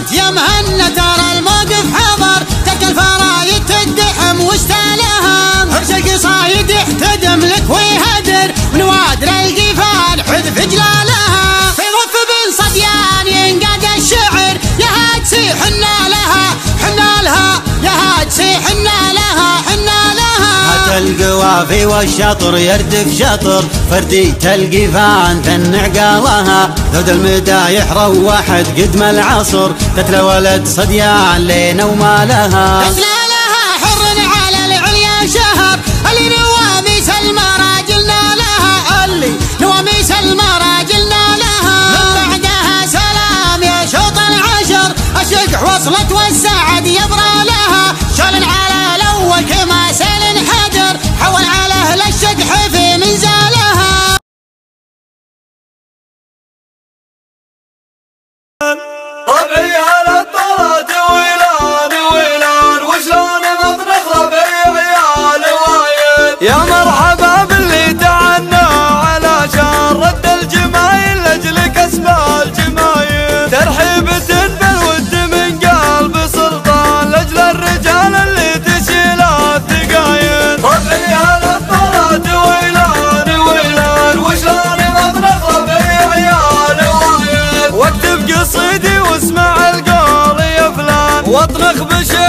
انت يا مهنا ترى الموقف حضر، تلك الفرايد تدحم واشتالها، هرش قصايد يحتدم لك ويهدر، ونوادر القفال حذف جلالها، في ضف بن صديان ينقاد الشعر، يا هاتسي حنا لها حنا لها، يا هاتسي حنا لها حنا لها. هات القوافي والشطر يردف شطر، فردي القفان ثنع قالها، ذود المدايح روحت قدم العصر، تتلى ولد صديان لينا وما لها. تتلى لها حر على العليا شهر، اللي نواميس المراجلنا لها، اللي نواميس المراجلنا لها. من بعدها سلام يا شوط العشر، الشقح وصلت والسعد يبرى لها، شال على الاول كما سيل حجر، حول على اهل الشقح في منزالها. ربعي على الطلات ويلان وشلون مطرخ ربعي عيال وايد، يا مرحبا باللي تعنى على شان رد الجمايل لاجل كسب الجمايل، ترحيبة بالود من قلب سلطان لاجل الرجال اللي تشيل الثقايل. ربعي على الطلات ويلان وشلون مطرخ ربعي عيال وايد، واكتب قصيدي واسمع القول يا فلان، واطنخ بشيء